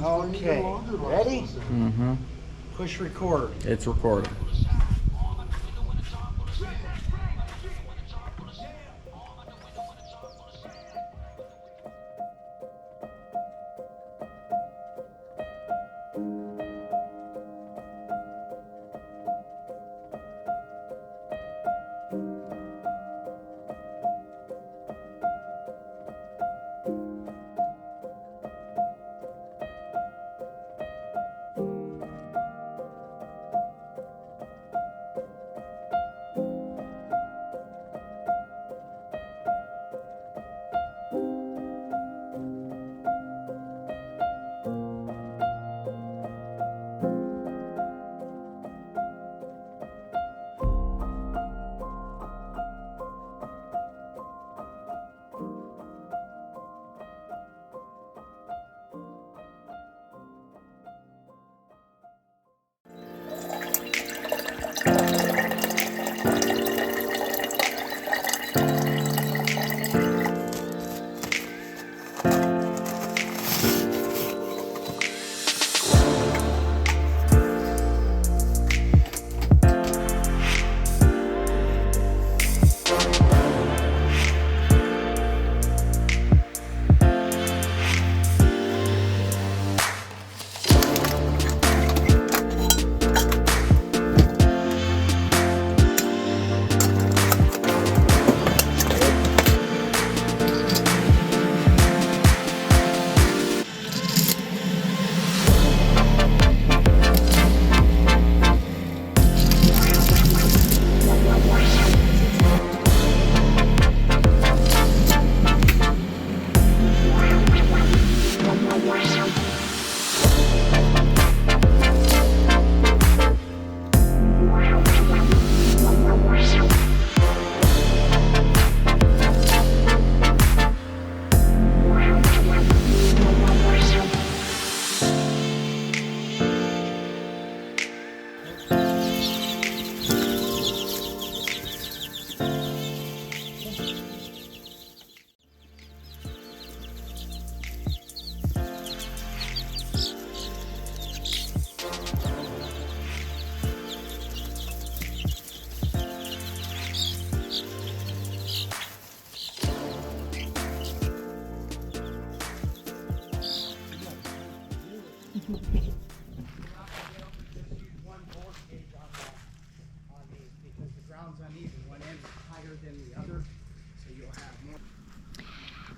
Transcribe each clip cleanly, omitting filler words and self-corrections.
Okay, ready? Mm-hmm. Push record. It's recording.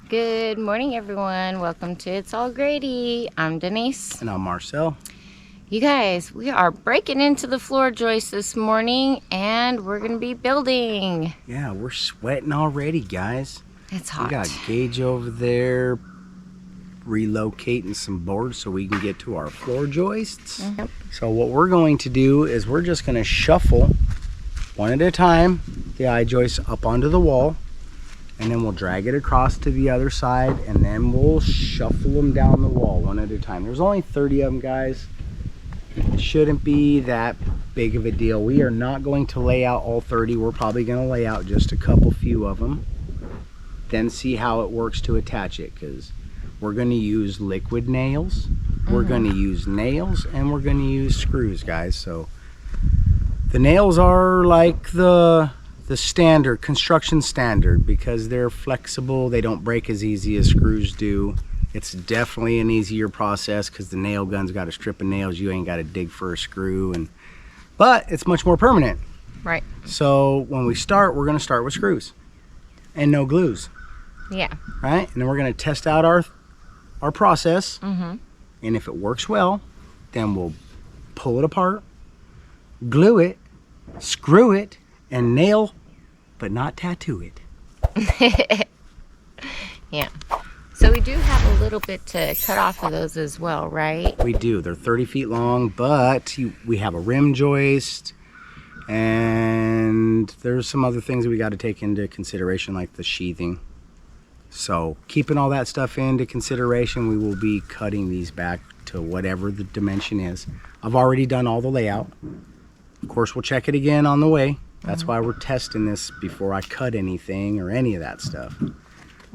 Good morning, everyone. Welcome to It's All Grady. I'm Denise. And I'm Marcel. You guys, we are breaking into the floor joist this morning and we're going to be building. Yeah, we're sweating already, guys. It's hot. We got Gage over there relocating some boards so we can get to our floor joists. Yep. So what we're going to do is we're just going to shuffle one at a time the I-joists up onto the wall, and then we'll drag it across to the other side, and then we'll shuffle them down the wall one at a time. There's only 30 of them, guys. It shouldn't be that big of a deal. We are not going to lay out all 30. We're probably going to lay out just a few of them, then see how it works to attach it, because we're going to use liquid nails, we're going to use nails, and we're going to use screws, guys. So the nails are like the standard construction standard because they're flexible. They don't break as easy as screws do. It's definitely an easier process because the nail gun's got a strip of nails. You ain't got to dig for a screw, but it's much more permanent. Right. So when we start, we're going to start with screws and no glues. Yeah. Right. And then we're going to test out our process. Mm-hmm. And if it works well, then we'll pull it apart, glue it, screw it, and nail, but not tattoo it. Yeah. So we do have a little bit to cut off of those as well, right? We do. They're 30 feet long, but we have a rim joist, and there's some other things that we got to take into consideration, like the sheathing. So keeping all that stuff into consideration, we will be cutting these back to whatever the dimension is. I've already done all the layout. Of course, we'll check it again on the way. That's why we're testing this before I cut anything or any of that stuff.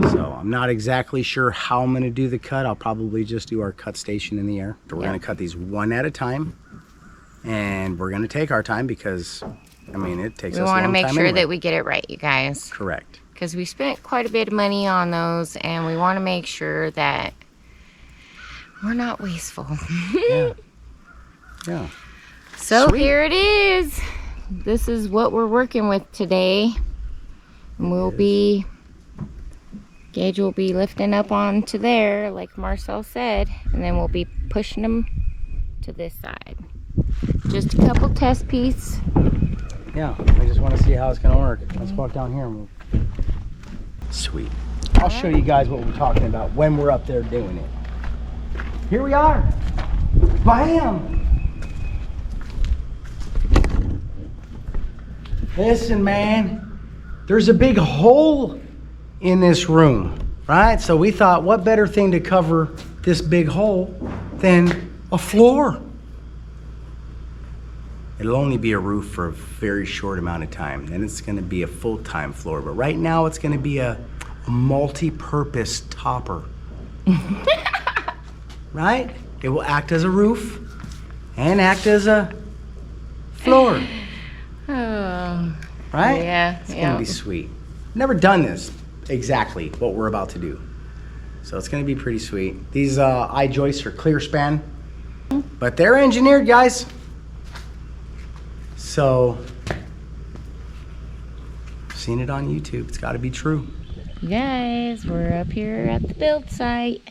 So I'm not exactly sure how I'm gonna do the cut. I'll probably just do our cut station in the air. But we're gonna cut these one at a time, and we're gonna take our time because, I mean, it takes us a long time. We want to make sure anyway. that we get it right, you guys. Correct. Because we spent quite a bit of money on those, and we want to make sure that we're not wasteful. Yeah. Yeah. So Sweet. here it is. This is what we're working with today. And we'll be, Gage will be lifting up onto there, like Marcel said, and then we'll be pushing them to this side. Just a couple test pieces. Yeah, I just want to see how it's going to work. Let's walk down here and we'll... Sweet. I'll show you guys what we're talking about when we're up there doing it. Here we are. Bam! Listen, man, there's a big hole in this room, right? So we thought, what better thing to cover this big hole than a floor? It'll only be a roof for a very short amount of time. Then it's gonna be a full-time floor. But right now it's gonna be a multi-purpose topper. Right? It will act as a roof and act as a floor. Oh, Right? yeah. It's gonna be sweet. Never done this exactly what we're about to do. So it's gonna be pretty sweet. These I-joists are clear span, but they're engineered, guys. So, seen it on YouTube. It's gotta be true. You guys, we're up here at the build site.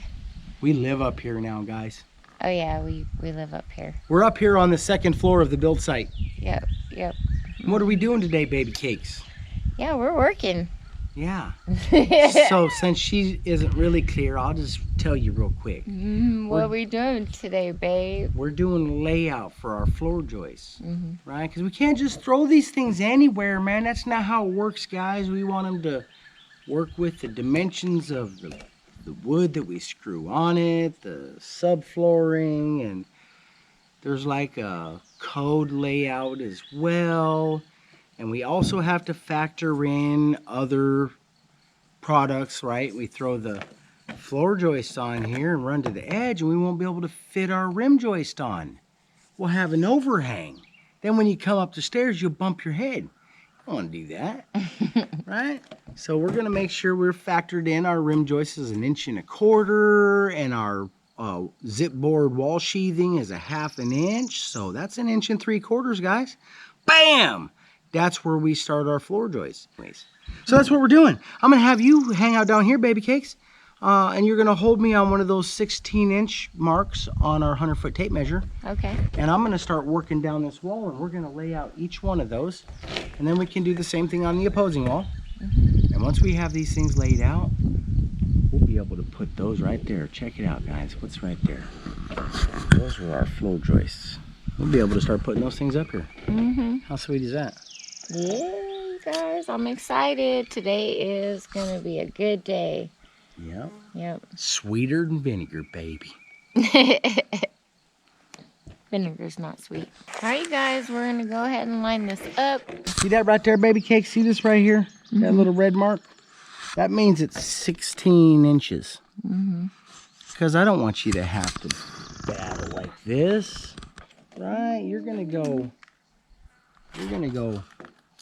We live up here now, guys. Oh yeah, we live up here. We're up here on the second floor of the build site. Yep. And what are we doing today, baby cakes? Yeah, we're working. Yeah. So since she isn't really clear, I'll just tell you real quick. What are we doing today, babe? We're doing layout for our floor joists, right? Because we can't just throw these things anywhere, man. That's not how it works, guys. We want them to work with the dimensions of the wood that we screw on it, the subflooring, and there's like a code layout as well. And we also have to factor in other products, right? We throw the floor joist on here and run to the edge, and we won't be able to fit our rim joist on. We'll have an overhang. Then when you come up the stairs, you'll bump your head. You don't want to do that, right? So we're gonna make sure we're factored in. Our rim joist is 1.25 inches, and our zip board wall sheathing is 1/2 inch. So that's 1.75 inches, guys. Bam! That's where we start our floor joists. So that's what we're doing. I'm gonna have you hang out down here, baby cakes, and you're gonna hold me on one of those 16-inch marks on our 100-foot tape measure. Okay. And I'm gonna start working down this wall, and we're gonna lay out each one of those, and then we can do the same thing on the opposing wall. And once we have these things laid out, we'll be able to put those right there. Check it out, guys. What's right there? Those are our floor joists. We'll be able to start putting those things up here. How sweet is that? Yeah, you guys, I'm excited. Today is gonna be a good day. Yep. Sweeter than vinegar, baby. Vinegar's not sweet. All right, you guys, we're gonna go ahead and line this up. See that right there, baby cake? See this right here? That little red mark? That means it's 16 inches. Because I don't want you to have to battle like this, right? You're gonna go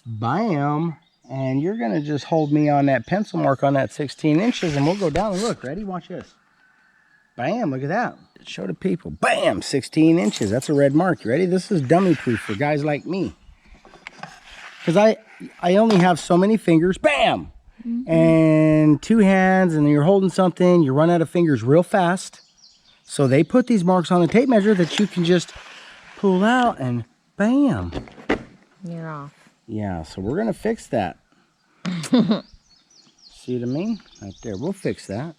bam, and you're gonna just hold me on that pencil mark on that 16 inches, and we'll go down and look. Ready? Watch this. Bam, look at that. Show the people. Bam, 16 inches. That's a red mark. You ready? This is dummy proof for guys like me. Because I only have so many fingers. Bam! And 2 hands, and you're holding something. You run out of fingers real fast. So they put these marks on the tape measure that you can just pull out, and bam. You're off. Yeah, so we're going to fix that. See what I mean? Right there. We'll fix that.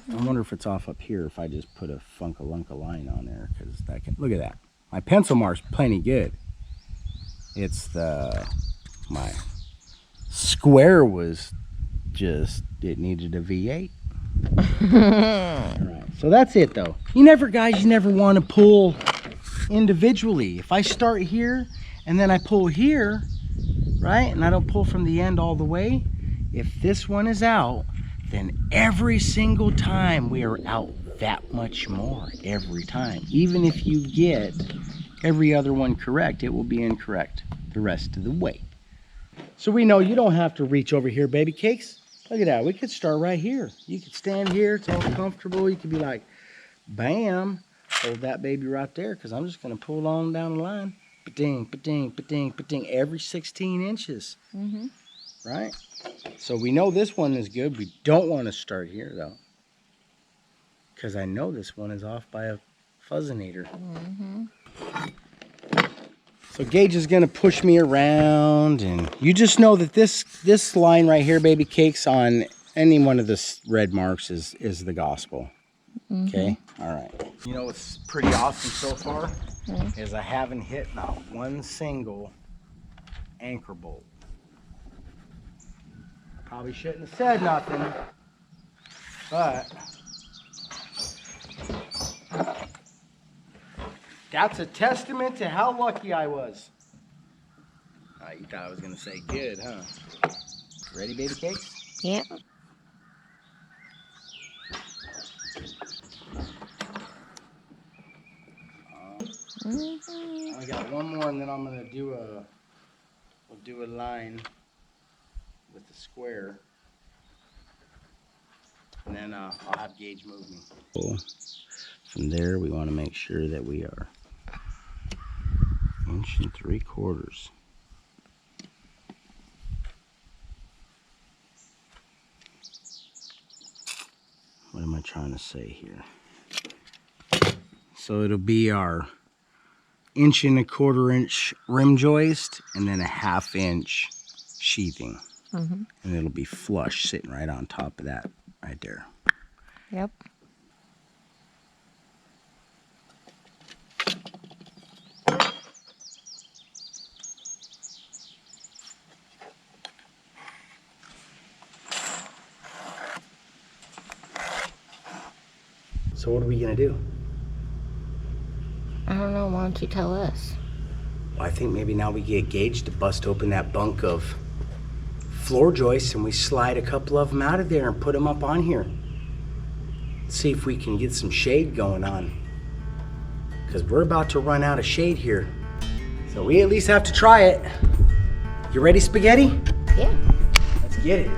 I wonder if it's off up here if I just put a funka-lunka line on there. Because that can, look at that. My pencil mark's plenty good. It's my square was just, it needed a V8. All right, so that's it though. You never want to pull individually. If I start here and then I pull here, right, and I don't pull from the end all the way, if this one is out, then every single time we are out that much more every time. Even if you get every other one correct, it will be incorrect the rest of the way. So we know you don't have to reach over here, baby cakes. Look at that. We could start right here. You could stand here. It's all comfortable. You could be like, bam, hold that baby right there, because I'm just going to pull on down the line. Ba-ding, ba-ding, ba-ding, ba-ding, every 16 inches. Mm-hmm. Right? So we know this one is good. We don't want to start here, though, because I know this one is off by a fuzzinator. Mm-hmm. So Gage is going to push me around, and you just know that this line right here, baby cakes, on any one of the red marks is the gospel. Mm-hmm. Okay? All right. You know what's pretty awesome so far is I haven't hit not one single anchor bolt. Probably shouldn't have said nothing, but that's a testament to how lucky I was. You thought I was going to say good, huh? Ready, baby cakes? Yep. I got one more, and then I'm going to do a line with the square. And then I'll have Gage move me. From there, we want to make sure that we are 1 3/4 inches. What am I trying to say here? So it'll be our 1 1/4 inch rim joist, and then a 1/2 inch sheathing. Mm-hmm. And it'll be flush, sitting right on top of that right there. Yep. So what are we gonna do? I don't know. Why don't you tell us? Well, I think maybe now we get Gage to bust open that bunk of floor joists, and we slide a couple of them out of there and put them up on here. See if we can get some shade going on, because we're about to run out of shade here. So we at least have to try it. You ready, spaghetti? Yeah. Let's get it.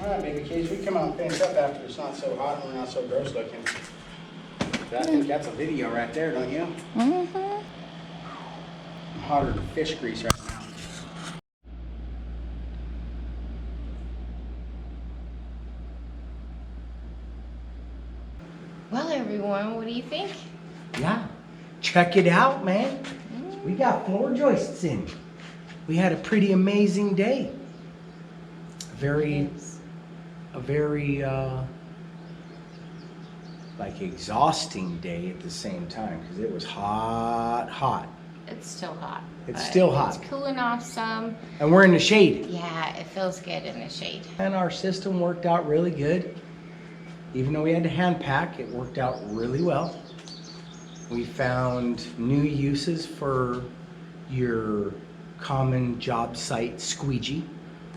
All right, baby Gage, we come out and finish up after it's not so hot and we're not so gross looking. I think that's a video right there, don't you? Mm-hmm. I'm hotter than fish grease right now. Well, everyone, what do you think? Yeah, check it out, man. We got floor joists in. We had a pretty amazing day. A very like exhausting day at the same time because it was hot. It's still hot. It's but still hot. It's cooling off some. And we're in the shade. Yeah, it feels good in the shade. And our system worked out really good. Even though we had to hand pack, it worked out really well. We found new uses for your common job site squeegee.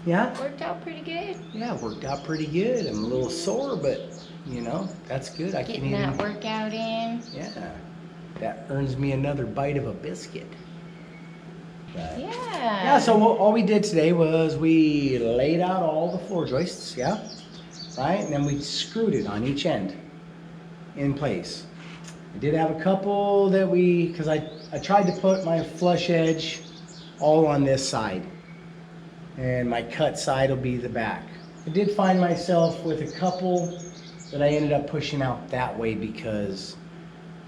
Yeah? Worked out pretty good. Yeah, it worked out pretty good. I'm a little sore, but you know, that's good. I Getting that workout in. Yeah, that earns me another bite of a biscuit. But, Yeah. yeah, so all we did today was we laid out all the floor joists, yeah? Right? And then we screwed it on each end in place. I did have a couple that because I tried to put my flush edge all on this side. And my cut side will be the back. I did find myself with a couple that I ended up pushing out that way because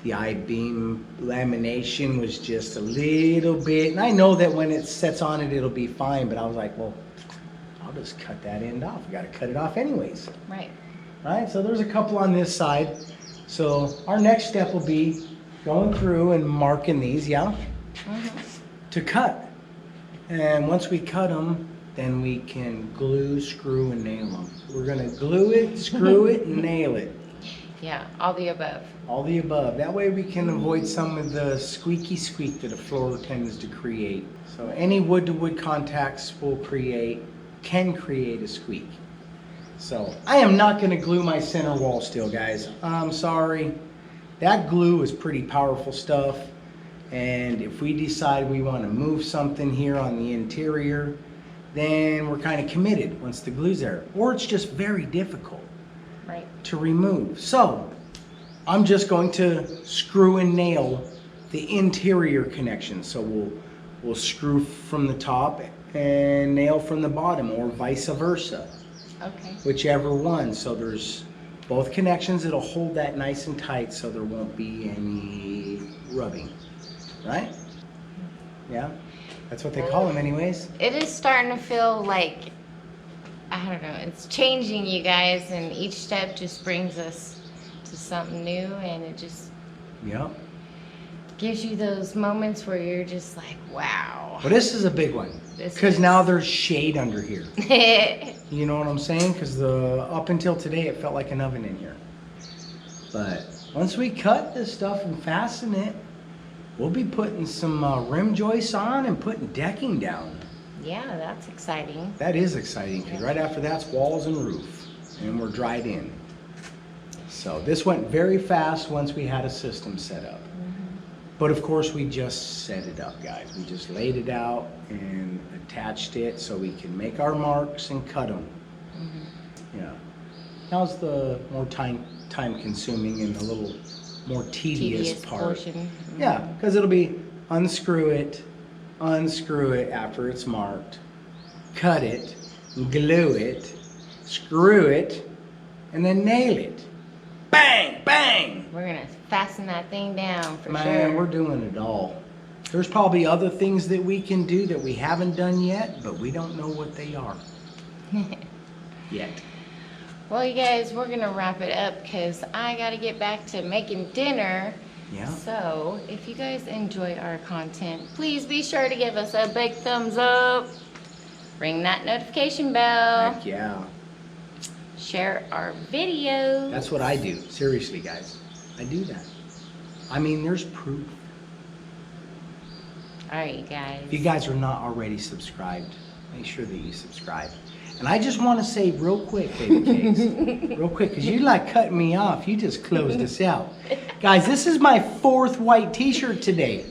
the I-beam lamination was just a little bit, and I know that when it sets on it, it'll be fine, but I was like, well, I'll just cut that end off. I gotta cut it off anyways. Right. Right, so there's a couple on this side. So our next step will be going through and marking these, yeah, to cut. And once we cut them, then we can glue, screw, and nail them. We're gonna glue it, screw it, and nail it. Yeah, all the above. All the above. That way we can avoid some of the squeaky squeak that a floor tends to create. So any wood to wood contacts can create a squeak. So I am not gonna glue my center wall still, guys. I'm sorry. That glue is pretty powerful stuff. And if we decide we wanna move something here on the interior, then we're kind of committed once the glue's there. Or it's just very difficult to remove. So I'm just going to screw and nail the interior connection. So we'll screw from the top and nail from the bottom, or vice versa. Okay. Whichever one. So there's both connections. It'll hold that nice and tight so there won't be any rubbing. Right? Yeah? That's what they call them anyways. It is starting to feel like, I don't know, it's changing, you guys, and each step just brings us to something new, and it just gives you those moments where you're just like, wow. Well, this is a big one because now there's shade under here. You know what I'm saying? Because up until today, it felt like an oven in here. But once we cut this stuff and fasten it, we'll be putting some rim joists on and putting decking down. Yeah, that's exciting. That is exciting because right after that's walls and roof, and we're dried in. So this went very fast once we had a system set up. But of course we just set it up, guys. We just laid it out and attached it so we can make our marks and cut them. Yeah. Now's the more time consuming and a little more tedious part. Portion. Yeah, because it'll be unscrew it after it's marked, cut it, glue it, screw it, and then nail it. Bang, bang! We're gonna fasten that thing down for sure. Man, we're doing it all. There's probably other things that we can do that we haven't done yet, but we don't know what they are yet. Well, you guys, we're gonna wrap it up because I gotta get back to making dinner. Yeah. So, if you guys enjoy our content, please be sure to give us a big thumbs up. Ring that notification bell. Heck yeah. Share our videos. That's what I do. Seriously, guys. I do that. I mean, there's proof. Alright, you guys. If you guys are not already subscribed, make sure that you subscribe. And I just want to say real quick, baby cakes, real quick, because you like cutting me off. You just closed us out. Guys, this is my 4th white t-shirt today.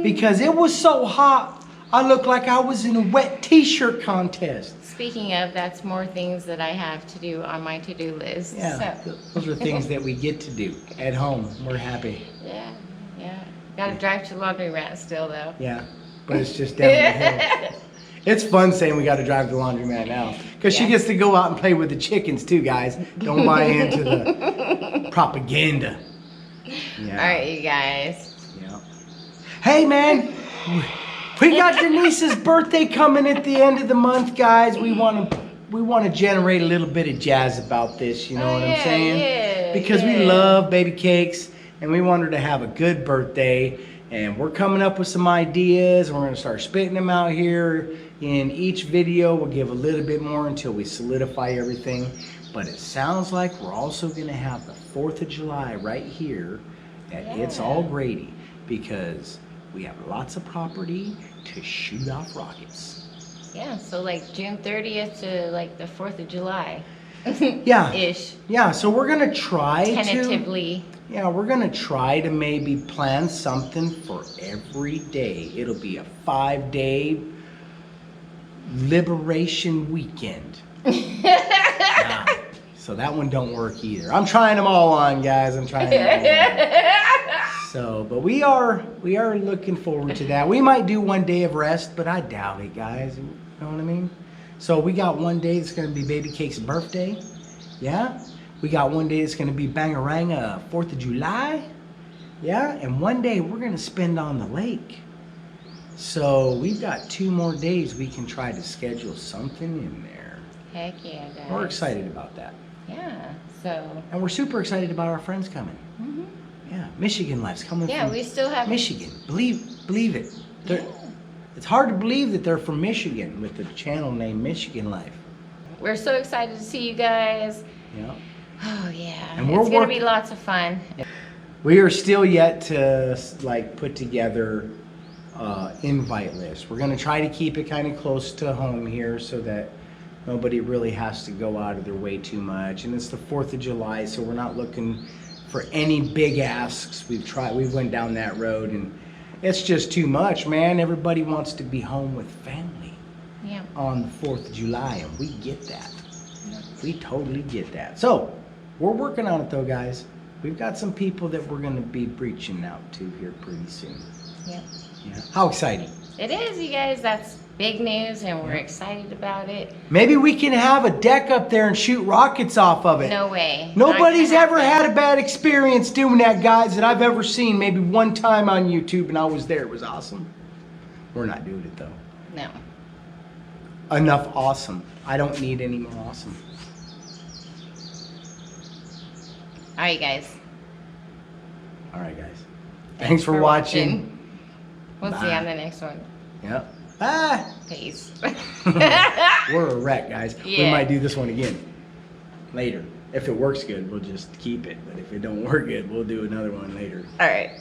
Because it was so hot, I look like I was in a wet t-shirt contest. Speaking of, that's more things that I have to do on my to-do list. Yeah, So. those are things that we get to do at home. We're happy. Yeah. Gotta drive to laundromat still, though. Yeah, but it's just down the hill. It's fun saying we got to drive to the laundromat now. Because she gets to go out and play with the chickens too, guys. Don't buy into the propaganda. Yeah. All right, you guys. Yeah. Hey, man. We got Denise's birthday coming at the end of the month, guys. We want to generate a little bit of jazz about this, you know what I'm saying? Yeah, because we love baby cakes and we want her to have a good birthday. And we're coming up with some ideas and we're going to start spitting them out here. In each video, we'll give a little bit more until we solidify everything. But it sounds like we're also going to have the 4th of July right here at It's All Grady, because we have lots of property to shoot off rockets. Yeah, so like June 30th to like the 4th of July. Yeah. Ish. Yeah, so we're going to try Tentatively. Yeah, we're going to try to maybe plan something for every day. It'll be a 5-day liberation weekend. Nah, so that one don't work either. I'm trying them all on, guys. I'm trying them all on. So, but we are looking forward to that. We might do 1 day of rest, but I doubt it, guys. You know what I mean? So we got 1 day that's going to be Baby Cake's birthday. Yeah? We got 1 day that's going to be Bangaranga 4th of July. Yeah? And 1 day we're going to spend on the lake. So we've got 2 more days we can try to schedule something in there. Heck yeah, guys. We're excited about that. Yeah, so. And we're super excited about our friends coming. Mm-hmm. Yeah, Michigan Life's coming from we still have Michigan. Believe it. It's hard to believe that they're from Michigan with the channel named Michigan Life. We're so excited to see you guys. Yeah. Oh yeah, And it's gonna be lots of fun. We are still yet to like put together invite list. We're gonna try to keep it kind of close to home here so that nobody really has to go out of their way too much. And it's the 4th of July, so we're not looking for any big asks. We went down that road and it's just too much, man. Everybody wants to be home with family on the 4th of July, and we get that. We totally get that. So we're working on it though, guys. We've got some people that we're going to be reaching out to here pretty soon. Yep. Yeah. How exciting. It is, you guys. That's big news, and we're excited about it. Maybe we can have a deck up there and shoot rockets off of it. No way. Nobody's ever had a bad experience doing that, guys, that I've ever seen. Maybe one time on YouTube, and I was there. It was awesome. We're not doing it, though. No. Enough awesome. I don't need any more awesome. All right, guys. All right, guys. Thanks for watching. We'll see you on the next one. Yep. Bye. Peace. We're a wreck, guys. Yeah. We might do this one again later. If it works good, we'll just keep it. But if it don't work good, we'll do another one later. All right.